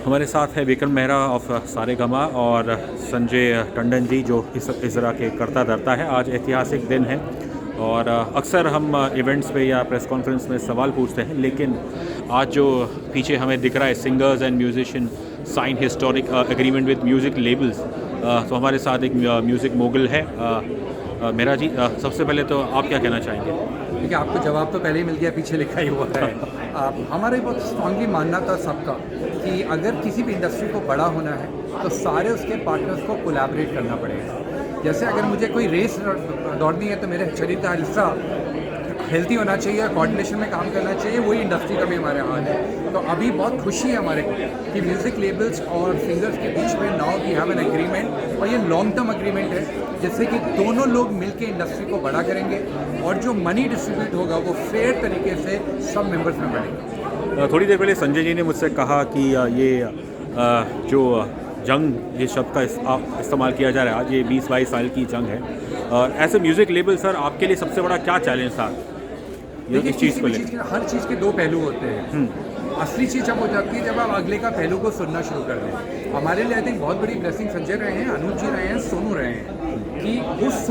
हमारे साथ है विक्रम मेहरा ऑफ सारेगामा और संजय टंडन जी जो इस तरह के करता धरता है। आज ऐतिहासिक दिन है और अक्सर हम इवेंट्स पे या प्रेस कॉन्फ्रेंस में सवाल पूछते हैं, लेकिन आज जो पीछे हमें दिख रहा है singers and musician sign historic agreement with music labels, तो हमारे साथ एक म्यूज़िक मोगल है मेहरा जी। सबसे पहले तो आप क्या कहना चाहेंगे? देखिए, आपको जवाब तो पहले ही मिल गया, पीछे लिखा ही हुआ है। हमारा बहुत स्ट्रांगली मानना था सबका कि अगर किसी भी इंडस्ट्री को बड़ा होना है तो सारे उसके पार्टनर्स को कोलैबोरेट करना पड़ेगा। जैसे अगर मुझे कोई रेस दौड़नी है तो मेरे शरीर का हिस्सा हेल्थी होना चाहिए, कोऑर्डिनेशन में काम करना चाहिए, वही इंडस्ट्री का भी हमारे हाल है। तो अभी बहुत खुशी है हमारे को कि म्यूज़िक लेबल्स और सिंगर्स के बीच में now we have an agreement, और ये लॉन्ग टर्म एग्रीमेंट है जिससे कि दोनों लोग मिलकर इंडस्ट्री को बड़ा करेंगे और जो मनी डिस्ट्रीब्यूट होगा वो फेयर तरीके से सब मेंबर्स में बढ़ेगा। थोड़ी देर पहले संजय जी ने मुझसे कहा कि ये जो जंग, ये शब्द का इस्तेमाल किया जा रहा है आज, ये 20-22 साल की जंग है। As a music label sir, आपके लिए सबसे बड़ा क्या चैलेंज था इस चीज़ को लेकर? हर चीज़ के दो पहलू होते हैं। असली चीज़ जब हो जाती है जब आप अगले का पहलू को सुनना शुरू कर दें। हमारे लिए आई थिंक बहुत बड़ी ब्लेसिंग संजय रहे हैं, अनुज जी रहे हैं, सोनू रहे हैं कि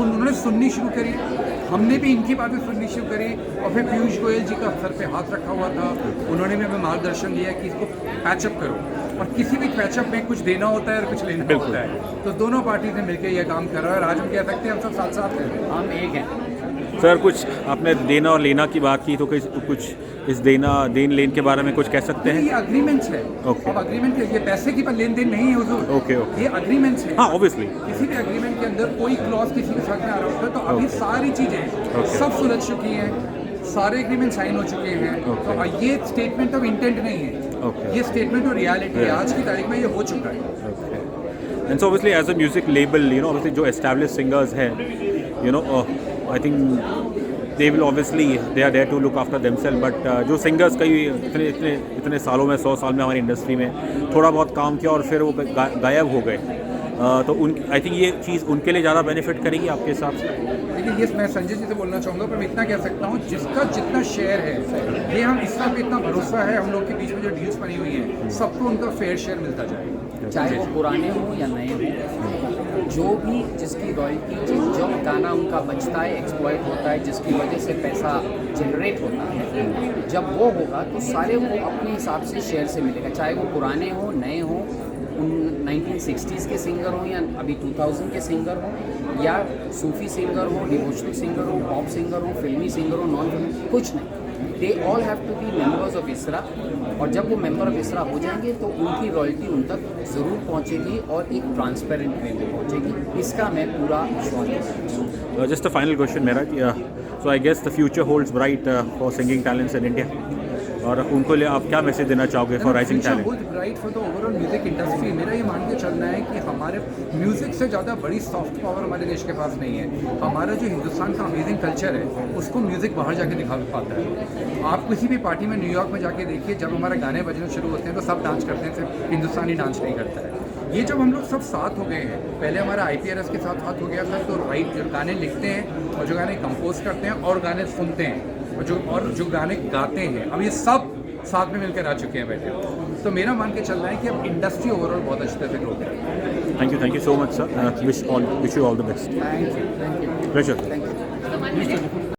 उन्होंने सुननी शुरू करी, हमने भी इनकी बातें सुननी शुरू करी, और फिर पीयूष गोयल जी का सर पे हाथ रखा हुआ था, उन्होंने भी हमें मार्गदर्शन दिया कि इसको पैचअप करो, और किसी भी पैचअप में कुछ देना होता है और कुछ लेना होता है। तो दोनों पार्टी ने मिलकर यह काम कर रहा है और आज हम कह सकते हैं हम सब साथ साथ हैं, हम एक हैं। सर, कुछ आपने देना और लेना की बात की, तो कुछ इस देन लेन के बारे में कुछ कह सकते हैं? ये अग्रीमेंट्स है। Okay. अब अग्रीमेंट ये पैसे की लेन देन नहीं है हुजूर। ओके। ये अग्रीमेंट्स है। हाँ, ऑब्वियसली किसी भी अग्रीमेंट के अंदर कोई क्लॉज किसी के साथ में आ रहा होता है तो अभी सारी चीजें सब सुलझ चुकी हैं, सारे एग्रीमेंट साइन हो चुके हैं। तो ये स्टेटमेंट ऑफ इंटेंट नहीं है, ये स्टेटमेंट ऑफ रियलिटी है। आज की तारीख में ये हो चुका है। And so obviously as a music label, you know, obviously जो एस्टैब्लिश्ड सिंगर्स हैं, you know, I think they will obviously they are there to look after themselves, but जो सिंगर्स कई इतने सालों में, 100 साल में हमारी इंडस्ट्री में थोड़ा बहुत काम किया और फिर वो गायब हो गए, तो आई थिंक ये चीज़ उनके लिए ज़्यादा बेनिफिट करेगी आपके हिसाब से? देखिए, ये मैं संजय जी से बोलना चाहूँगा, पर मैं इतना कह सकता हूँ जिसका जितना शेयर है, ये हम इस तरह पे इतना भरोसा है हम लोग के बीच में जो डील्स बनी हुई हैं, सबको उनका फेयर शेयर मिलता जाएगा, चाहे वो पुराने हों या नए हों। जो भी जिसकी रॉयल्टी, जो गाना उनका बचता है, एक्सप्लॉइट होता है, जिसकी वजह से पैसा जनरेट होता है, जब वो होगा तो सारे को अपने हिसाब से शेयर से मिलेगा, चाहे वो पुराने हों, नए हों, 1960s के सिंगर हों या अभी 2000 के सिंगर हों, या सूफी सिंगर हो, डिवोशनल सिंगर हो, पॉप सिंगर हो, फिल्मी सिंगर हो, नॉन फिल्मी, कुछ नहीं, they all have to be members of ISRA. और जब वो मेंबर ऑफ इसरा हो जाएंगे तो उनकी रॉयल्टी उन तक ज़रूर पहुंचेगी और एक ट्रांसपेरेंट वे में पहुंचेगी, इसका मैं पूरा विश्वास करता हूँ। जस्ट अ फाइनल क्वेश्चन मेरा, so I guess the future holds bright for singing talents in India, और उनको लिए आप क्या मैसेज देना चाहोगे for rising talent? Bright for the overall music industry. मेरा ये मान के चलना है कि हमारे म्यूजिक से ज़्यादा बड़ी सॉफ्ट पावर हमारे देश के पास नहीं है। हमारा जो हिंदुस्तान का अमेजिंग कल्चर है उसको म्यूजिक बाहर जाके दिखा पाता है। आप किसी भी पार्टी में न्यूयॉर्क में जाके देखिए, जब हमारे गाने बजने शुरू होते हैं तो सब डांस करते हैं, सिर्फ हिंदुस्तानी डांस नहीं करता है। ये जब हम लोग सब साथ हो गए हैं, पहले हमारा IPRS के साथ हाथ हो गया था, तो राइट जो गाने लिखते हैं और जो गाने कंपोज करते हैं और गाने सुनते हैं और जो गाने गाते हैं, अब ये सब साथ में मिलकर आ चुके हैं बैठे। तो मेरा मान के चल रहा है कि अब इंडस्ट्री ओवरऑल बहुत अच्छी तरह से ग्रो करेगी। Thank you so much sir, wish you all the best. Thank you. Pleasure. Thank you.